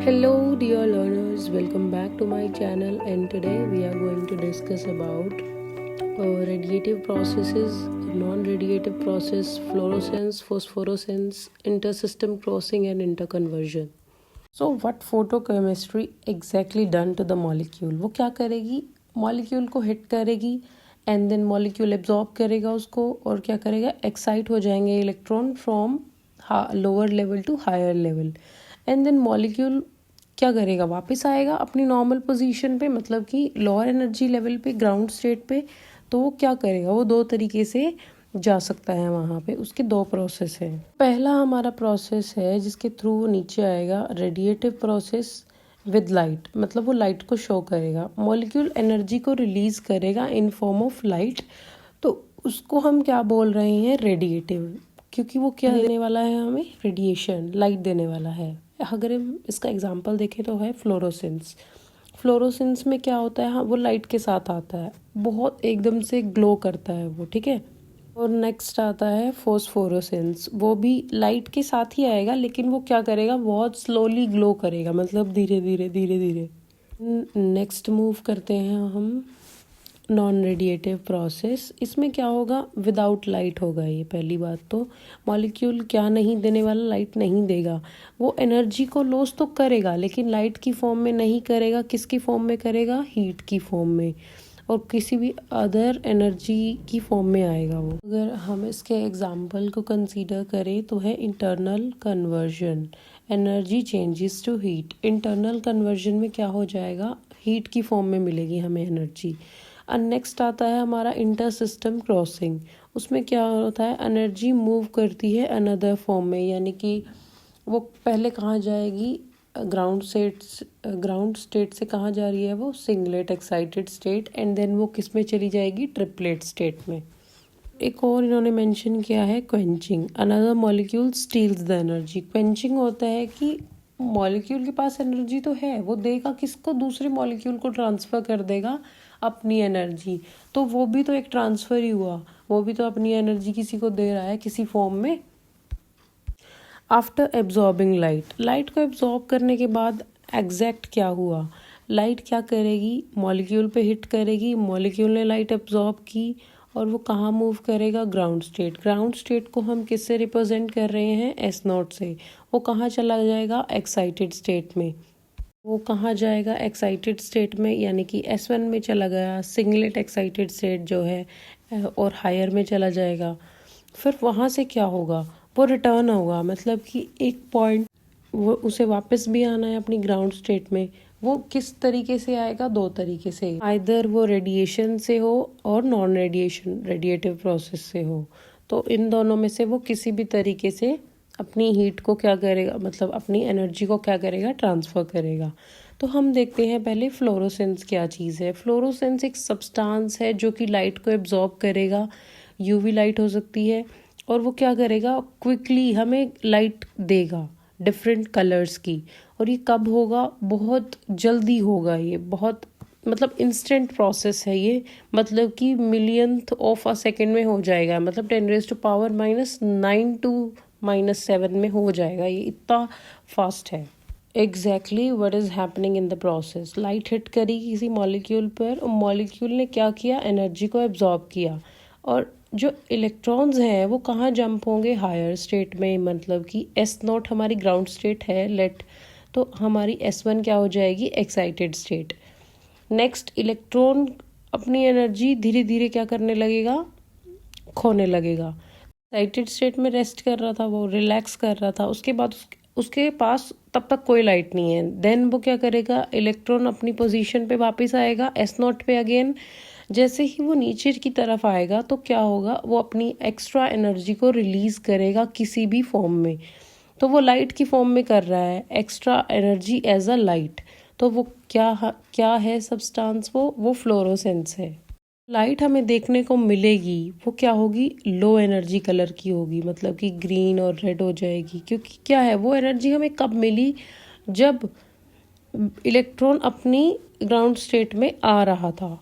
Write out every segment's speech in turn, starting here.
Hello dear learners, welcome back to my channel, and today we are going to discuss about radiative processes, non-radiative process, fluorescence, phosphorescence, intersystem crossing and interconversion. So what photochemistry exactly done to the molecule? वो क्या करेगी? Molecule को hit करेगी and then molecule absorb करेगा उसको और क्या करेगा, एक्साइट हो जाएंगे electron from lower level to higher level and then molecule क्या करेगा, वापस आएगा अपनी नॉर्मल पोजीशन पे, मतलब कि लोअर एनर्जी लेवल पे, ग्राउंड स्टेट पे। तो वो क्या करेगा, वो दो तरीके से जा सकता है वहाँ पे। उसके दो प्रोसेस है। पहला हमारा प्रोसेस है जिसके थ्रू वो नीचे आएगा, रेडिएटिव प्रोसेस विद लाइट, मतलब वो लाइट को शो करेगा, मॉलिक्यूल एनर्जी को रिलीज करेगा इन फॉर्म ऑफ लाइट। तो उसको हम क्या बोल रहे हैं, रेडिएटिव, क्योंकि वो क्या देने वाला है, हमें रेडिएशन, लाइट देने वाला है। अगर हम इसका एग्जांपल देखें तो है फ्लोरोसेंस। फ्लोरोसेंस में क्या होता है, हाँ वो लाइट के साथ आता है, बहुत एकदम से ग्लो करता है वो, ठीक है। और नेक्स्ट आता है फोस्फोरोसेंस, वो भी लाइट के साथ ही आएगा लेकिन वो क्या करेगा, बहुत स्लोली ग्लो करेगा, मतलब धीरे धीरे धीरे धीरे। नेक्स्ट मूव करते हैं हम नॉन रेडिएटिव प्रोसेस। इसमें क्या होगा, विदाउट लाइट होगा ये। पहली बात तो मॉलिक्यूल क्या नहीं देने वाला, लाइट नहीं देगा। वो एनर्जी को लॉस तो करेगा लेकिन लाइट की फॉर्म में नहीं करेगा। किसकी फॉर्म में करेगा, हीट की फॉर्म में और किसी भी अदर एनर्जी की फॉर्म में आएगा वो। अगर हम इसके एग्जाम्पल को कंसीडर करें तो है internal conversion, energy changes to heat. Internal conversion में क्या हो जाएगा, हीट की फॉर्म में मिलेगी हमें एनर्जी। और नेक्स्ट आता है हमारा इंटर सिस्टम क्रॉसिंग। उसमें क्या होता है, एनर्जी मूव करती है अनदर फॉर्म में, यानी कि वो पहले कहाँ जाएगी, ग्राउंड स्टेट से कहाँ जा रही है वो, singlet excited state, and then वो किस में चली जाएगी, ट्रिपलेट स्टेट में। एक और इन्होंने मेंशन किया है quenching, another molecule steels the energy. Quenching होता है कि मॉलिक्यूल के पास एनर्जी तो है, वो देगा किसको, दूसरे मॉलिक्यूल को ट्रांसफ़र कर देगा अपनी एनर्जी। तो वो भी तो एक ट्रांसफ़र ही हुआ, वो भी तो अपनी एनर्जी किसी को दे रहा है किसी फॉर्म में। आफ्टर एब्जॉर्बिंग लाइट, लाइट को एब्जॉर्ब करने के बाद एग्जैक्ट क्या हुआ, लाइट क्या करेगी, मॉलिक्यूल पे हिट करेगी, मॉलिक्यूल ने लाइट एब्जॉर्ब की और वो कहाँ मूव करेगा, ग्राउंड स्टेट। ग्राउंड स्टेट को हम किससे रिप्रेजेंट कर रहे हैं, S0 से। वो कहाँ चला जाएगा, एक्साइटेड स्टेट में। वो कहाँ जाएगा, एक्साइटेड स्टेट में, यानी कि S1 में चला गया, सिंगलेट एक्साइटेड स्टेट जो है, और हायर में चला जाएगा। फिर वहाँ से क्या होगा, वो रिटर्न होगा, मतलब कि एक पॉइंट वो उसे वापस भी आना है अपनी ग्राउंड स्टेट में। वो किस तरीके से आएगा, दो तरीके से, आइदर वो रेडिएशन से हो और नॉन रेडिएशन रेडिएटिव प्रोसेस से हो। तो इन दोनों में से वो किसी भी तरीके से अपनी हीट को क्या करेगा, मतलब अपनी एनर्जी को क्या करेगा, ट्रांसफ़र करेगा। तो हम देखते हैं पहले फ्लोरोसेंस क्या चीज़ है। फ्लोरोसेंस एक सब्सटेंस है जो कि लाइट को एब्जॉर्ब करेगा, यूवी लाइट हो सकती है, और वो क्या करेगा, क्विकली हमें लाइट देगा डिफरेंट कलर्स की। और ये कब होगा, बहुत जल्दी होगा, ये बहुत मतलब इंस्टेंट प्रोसेस है ये, मतलब कि मिलियंथ ऑफ अ सेकेंड में हो जाएगा, मतलब 10⁻⁻⁹ टू -7 में हो जाएगा, ये इतना फास्ट है। Exactly what is happening in the process, light hit करी किसी मॉलिक्यूल पर, और मॉलिक्यूल ने क्या किया, एनर्जी को एब्जॉर्ब किया, और जो इलेक्ट्रॉन्स हैं वो कहाँ जंप होंगे, हायर स्टेट में, मतलब कि S0 हमारी ग्राउंड स्टेट है लेट, तो हमारी S1 क्या हो जाएगी, एक्साइटेड स्टेट। नेक्स्ट इलेक्ट्रॉन अपनी एनर्जी धीरे धीरे क्या करने लगेगा, खोने लगेगा। एक्साइटेड स्टेट में रेस्ट कर रहा था, वो रिलैक्स कर रहा था, उसके बाद उसके पास तब तक कोई लाइट नहीं है। देन वो क्या करेगा, इलेक्ट्रॉन अपनी पोजीशन पे वापस आएगा, S0 पे अगेन। जैसे ही वो नीचे की तरफ आएगा तो क्या होगा, वो अपनी एक्स्ट्रा एनर्जी को रिलीज करेगा किसी भी फॉर्म में। तो वो लाइट की फॉर्म में कर रहा है extra energy as a light. तो वो क्या है सब्सटेंस, वो फ्लोरोसेंस है। लाइट हमें देखने को मिलेगी, वो क्या होगी, लो एनर्जी कलर की होगी, मतलब कि ग्रीन और रेड हो जाएगी। क्योंकि क्या है, वो एनर्जी हमें कब मिली, जब इलेक्ट्रॉन अपनी ग्राउंड स्टेट में आ रहा था।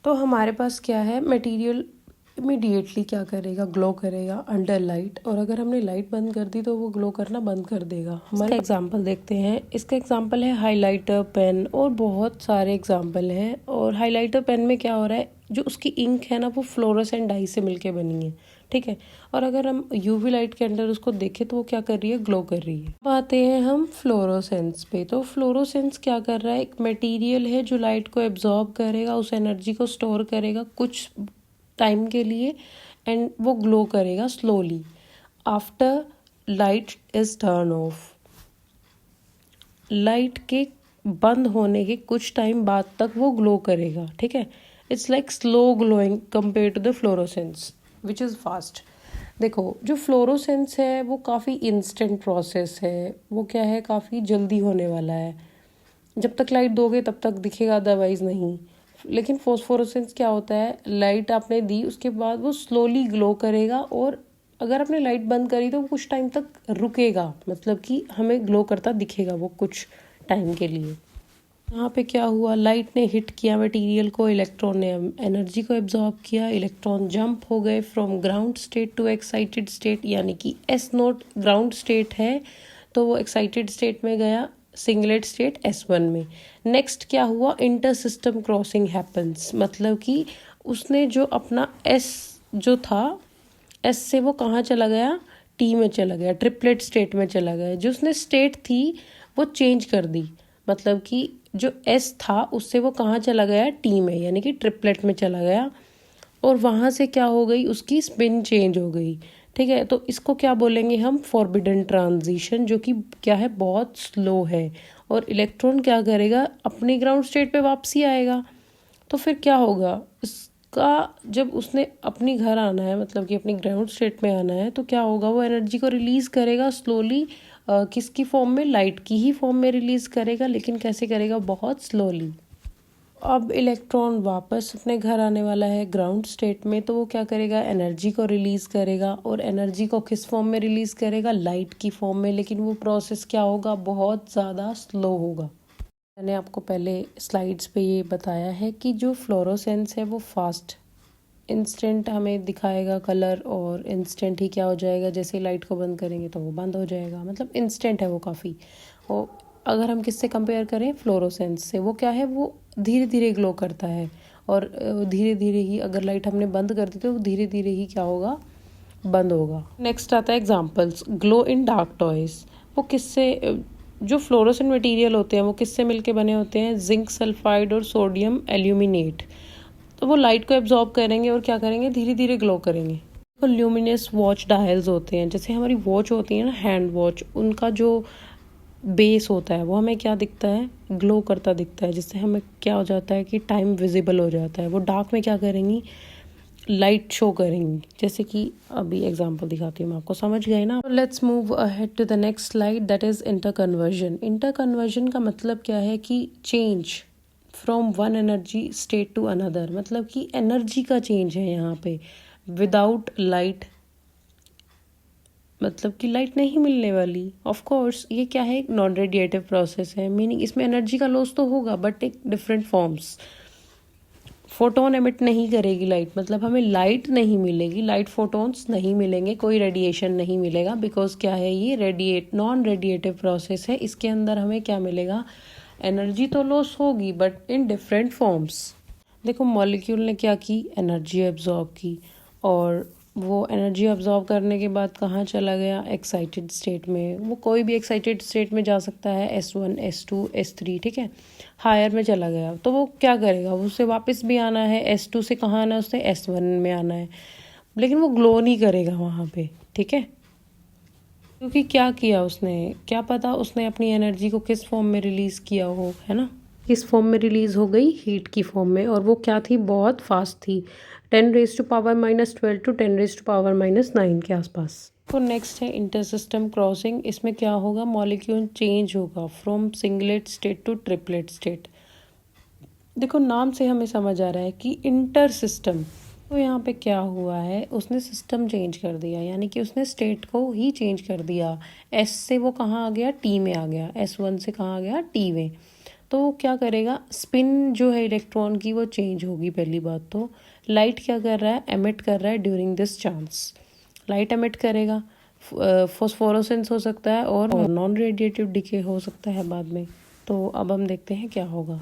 तो हमारे पास क्या है, मटेरियल इमीडिएटली क्या करेगा, ग्लो करेगा अंडर लाइट। और अगर हमने लाइट बंद कर दी तो वो ग्लो करना बंद कर देगा। हमारे एग्जांपल देखते हैं। इसका एग्जांपल है हाइलाइटर पेन, और बहुत सारे एग्जांपल हैं। और हाइलाइटर पेन में क्या हो रहा है, जो उसकी इंक है ना वो फ्लोरोसेंट डाई से मिलके बनी है, ठीक है। और अगर हम यूवी लाइट के अंदर उसको देखें तो वो क्या कर रही है, ग्लो कर रही है। अब आते हैं हम फ्लोरोसेंस पे। तो फ्लोरोसेंस क्या कर रहा है, एक मटेरियल है जो लाइट को एब्जॉर्ब करेगा, उस एनर्जी को स्टोर करेगा कुछ टाइम के लिए, एंड वो ग्लो करेगा slowly after light is turn off. Light के बंद होने के कुछ टाइम बाद तक वो ग्लो करेगा, ठीक है। It's like slow glowing compare to the fluorescence which is fast. देखो जो फ्लोरोसेंस है वो काफ़ी इंस्टेंट प्रोसेस है, वो क्या है, काफ़ी जल्दी होने वाला है। जब तक लाइट दोगे तब तक दिखेगा, अदरवाइज नहीं। लेकिन फोस्फोरेसेंस क्या होता है, लाइट आपने दी उसके बाद वो स्लोली ग्लो करेगा, और अगर आपने लाइट बंद करी तो वो कुछ टाइम तक रुकेगा, मतलब कि हमें ग्लो करता दिखेगा वो कुछ टाइम के लिए। यहाँ पे क्या हुआ, लाइट ने हिट किया मटेरियल को, इलेक्ट्रॉन ने एनर्जी को एब्जॉर्ब किया, इलेक्ट्रॉन जंप हो गए from ground state to excited state, यानी कि S0 ग्राउंड स्टेट है तो वो एक्साइटेड स्टेट में गया, सिंगलेट स्टेट S1 में। नेक्स्ट क्या हुआ, इंटर सिस्टम क्रॉसिंग हैपन्स, मतलब कि उसने जो अपना S जो था, S से वो कहाँ चला गया, T में चला गया, ट्रिपलेट स्टेट में चला गया। जो उसने स्टेट थी वो चेंज कर दी, मतलब कि जो S था उससे वो कहाँ चला गया, T में, यानी कि ट्रिपलेट में चला गया। और वहाँ से क्या हो गई, उसकी स्पिन चेंज हो गई, ठीक है। तो इसको क्या बोलेंगे हम, फॉरबिडन ट्रांजिशन, जो कि क्या है, बहुत स्लो है। और इलेक्ट्रॉन क्या करेगा, अपने ग्राउंड स्टेट पे वापसी आएगा। तो फिर क्या होगा इसका, जब उसने अपनी घर आना है, मतलब कि अपनी ग्राउंड स्टेट में आना है, तो क्या होगा, वो एनर्जी को रिलीज करेगा स्लोली। किसकी फॉर्म में, लाइट की ही फॉर्म में रिलीज करेगा, लेकिन कैसे करेगा, बहुत स्लोली। अब इलेक्ट्रॉन वापस अपने घर आने वाला है ग्राउंड स्टेट में, तो वो क्या करेगा, एनर्जी को रिलीज करेगा। और एनर्जी को किस फॉर्म में रिलीज करेगा, लाइट की फॉर्म में, लेकिन वो प्रोसेस क्या होगा, बहुत ज़्यादा स्लो होगा। मैंने आपको पहले स्लाइड्स पे ये बताया है कि जो फ्लोरोसेंस है वो फास्ट, इंस्टेंट हमें दिखाएगा कलर, और इंस्टेंट ही क्या हो जाएगा, जैसे लाइट को बंद करेंगे तो वो बंद हो जाएगा, मतलब इंस्टेंट है वो काफ़ी। और अगर हम किससे कंपेयर करें, फ्लोरोसेंस से, वो क्या है, वो धीरे धीरे ग्लो करता है। और धीरे धीरे ही अगर लाइट हमने बंद कर दी तो धीरे धीरे ही क्या होगा, बंद होगा। नेक्स्ट आता है examples, glow in dark toys. वो किससे, जो फ्लोरोसेंट मटेरियल होते हैं वो किससे मिलके बने होते हैं, जिंक सल्फाइड और सोडियम एल्यूमिनेट। तो वो लाइट को एब्जॉर्ब करेंगे और क्या करेंगे, धीरे धीरे ग्लो करेंगे। तो ल्यूमिनस वॉच डायल्स होते हैं, जैसे हमारी वॉच होती है ना, हैंड वॉच, उनका जो बेस होता है वो हमें क्या दिखता है, ग्लो करता दिखता है, जिससे हमें क्या हो जाता है कि टाइम विजिबल हो जाता है। वो डार्क में क्या करेंगी, लाइट शो करेंगी। जैसे कि अभी एग्जांपल दिखाती हूँ मैं आपको, समझ गए ना। Let's move ahead to the next slide, that is inter conversion. Inter conversion का मतलब क्या है कि change from one energy state to another, मतलब कि एनर्जी का चेंज है यहाँ पे, विदाउट लाइट, मतलब कि लाइट नहीं मिलने वाली। ऑफ कोर्स ये क्या है, एक नॉन रेडिएटिव प्रोसेस है, मीनिंग इसमें एनर्जी का लॉस तो होगा बट एक डिफरेंट फॉर्म्स। फोटोन एमिट नहीं करेगी लाइट, मतलब हमें लाइट नहीं मिलेगी, लाइट फोटोन्स नहीं मिलेंगे, कोई रेडिएशन नहीं मिलेगा, बिकॉज क्या है, ये नॉन रेडिएटिव प्रोसेस है। इसके अंदर हमें क्या मिलेगा, एनर्जी तो लॉस होगी बट इन डिफरेंट फॉर्म्स। देखो मॉलिक्यूल ने क्या की, एनर्जी एब्जॉर्ब की, और वो एनर्जी अब्जॉर्ब करने के बाद कहाँ चला गया, एक्साइटेड स्टेट में। वो कोई भी एक्साइटेड स्टेट में जा सकता है, S1 S2 S3, ठीक है। हायर में चला गया तो वो क्या करेगा, वो उसे वापस भी आना है, S2 से कहाँ आना है, उससे S1 में आना है, लेकिन वो ग्लो नहीं करेगा वहाँ पे, ठीक है। क्योंकि क्या किया उसने, क्या पता उसने अपनी एनर्जी को किस फॉर्म में रिलीज किया हो, है ना। किस फॉर्म में रिलीज हो गई, हीट की फॉर्म में, और वो क्या थी, बहुत फास्ट थी, 10⁻⁻12 टू 10⁻⁻9 के आसपास। तो नेक्स्ट है इंटर सिस्टम क्रॉसिंग। इसमें क्या होगा, मॉलिक्यूल चेंज होगा from singlet state to triplet state. देखो नाम से हमें समझ आ रहा है कि इंटर सिस्टम, तो यहाँ पे क्या हुआ है, उसने सिस्टम चेंज कर दिया, यानी कि उसने स्टेट को ही चेंज कर दिया। S से वो कहाँ आ गया, T में आ गया, S1 से कहाँ आ गया, T में। तो क्या करेगा, स्पिन जो है इलेक्ट्रॉन की वो चेंज होगी पहली बात तो। लाइट क्या कर रहा है, एमिट कर रहा है during this chance. Light emit करेगा, फॉस्फोरेसेंस हो सकता है और नॉन रेडिएटिव डिके हो सकता है बाद में। तो अब हम देखते हैं क्या होगा।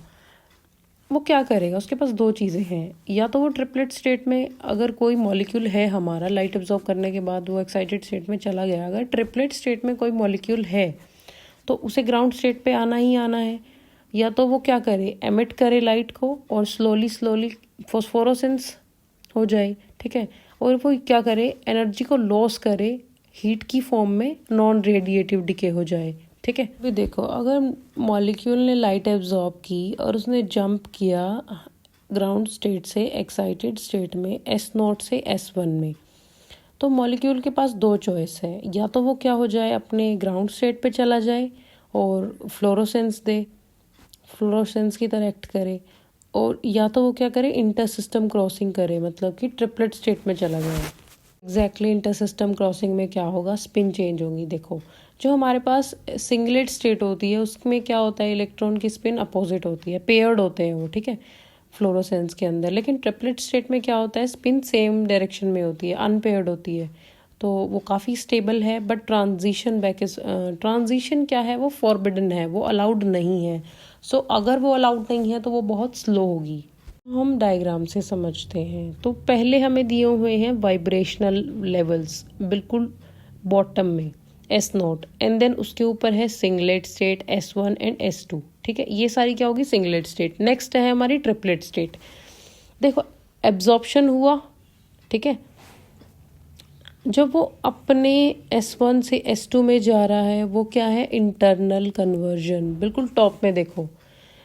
वो क्या करेगा, उसके पास दो चीज़ें हैं, या तो वो ट्रिपलेट स्टेट में अगर कोई मॉलिक्यूल है हमारा, लाइट एब्जॉर्ब करने के बाद वो एक्साइटेड स्टेट में चला गया, अगर ट्रिपलेट स्टेट में कोई मॉलिक्यूल है तो उसे ग्राउंड स्टेट पे आना ही आना है। या तो वो क्या करे, एमिट करे लाइट को और स्लोली स्लोली फॉस्फोरेसेंस हो जाए, ठीक है, और वो क्या करे, एनर्जी को लॉस करे हीट की फॉर्म में, नॉन रेडिएटिव डिके हो जाए, ठीक है। अभी देखो, अगर मॉलिक्यूल ने लाइट एब्जॉर्ब की और उसने जंप किया ग्राउंड स्टेट से एक्साइटेड स्टेट में S0 से S1 में, तो मॉलिक्यूल के पास दो चॉइस है, या तो वो क्या हो जाए, अपने ग्राउंड स्टेट पे चला जाए और फ्लोरोसेंस दे, फ्लोरोसेंस की तरह एक्ट करे, और या तो वो क्या करे, इंटर सिस्टम क्रॉसिंग करे, मतलब कि ट्रिपलेट स्टेट में चला जाए। एग्जैक्टली इंटर सिस्टम क्रॉसिंग में क्या होगा, स्पिन चेंज होगी। देखो, जो हमारे पास सिंगलेट स्टेट होती है उसमें क्या होता है, इलेक्ट्रॉन की स्पिन अपोजिट होती है, पेयर्ड होते हैं वो, ठीक है, फ्लोरोसेंस के अंदर। लेकिन ट्रिपलेट स्टेट में क्या होता है, स्पिन सेम डायरेक्शन में होती है, अनपेयर्ड होती है, तो वो काफ़ी स्टेबल है। But transition back is, transition क्या है, वो फॉरबिडन है, वो अलाउड नहीं है। सो अगर वो अलाउड नहीं है तो वो बहुत स्लो होगी। हम डायग्राम से समझते हैं। तो पहले हमें दिए हुए हैं वाइब्रेशनल लेवल्स बिल्कुल बॉटम में S0, एंड देन उसके ऊपर है singlet state S1 and S2, ठीक है, ये सारी क्या होगी, सिंगलेट स्टेट। नेक्स्ट है हमारी ट्रिपलेट स्टेट। देखो, एब्जॉर्प्शन हुआ, ठीक है, जब वो अपने S1 से S2 में जा रहा है, वो क्या है, इंटरनल कन्वर्जन। बिल्कुल टॉप में देखो,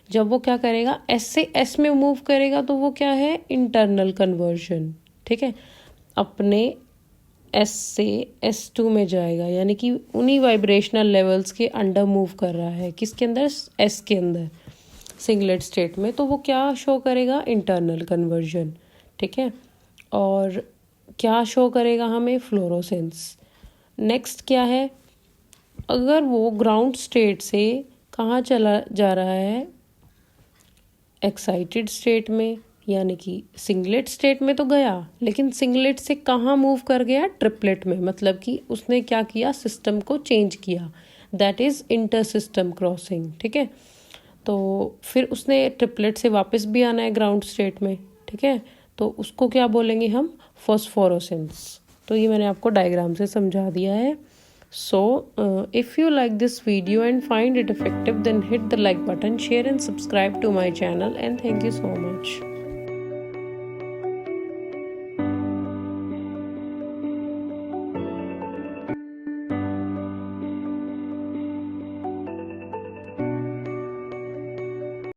जब वो क्या करेगा, S से S में मूव करेगा तो वो क्या है, इंटरनल कन्वर्जन, ठीक है, अपने S से S2 में जाएगा, यानी कि उन्हीं वाइब्रेशनल लेवल्स के अंडर मूव कर रहा है, किसके अंदर, S के अंदर, सिंगलेट स्टेट में। तो वो क्या शो करेगा, इंटरनल कन्वर्जन, ठीक है, और क्या शो करेगा हमें, फ्लोरोसेंस। नेक्स्ट क्या है, अगर वो ग्राउंड स्टेट से कहाँ चला जा रहा है, एक्साइटेड स्टेट में, यानी कि सिंगलेट स्टेट में तो गया, लेकिन सिंगलेट से कहाँ मूव कर गया, ट्रिपलेट में, मतलब कि उसने क्या किया, सिस्टम को चेंज किया, that is inter system crossing, ठीक है। तो फिर उसने ट्रिपलेट से वापस भी आना है ग्राउंड स्टेट में, ठीक है, तो उसको क्या बोलेंगे हम, फॉस्फोरेसेंस। तो ये मैंने आपको डायग्राम से समझा दिया है। So, if you like this video and find it effective, then hit the like button, share and subscribe to my channel, and thank you so much.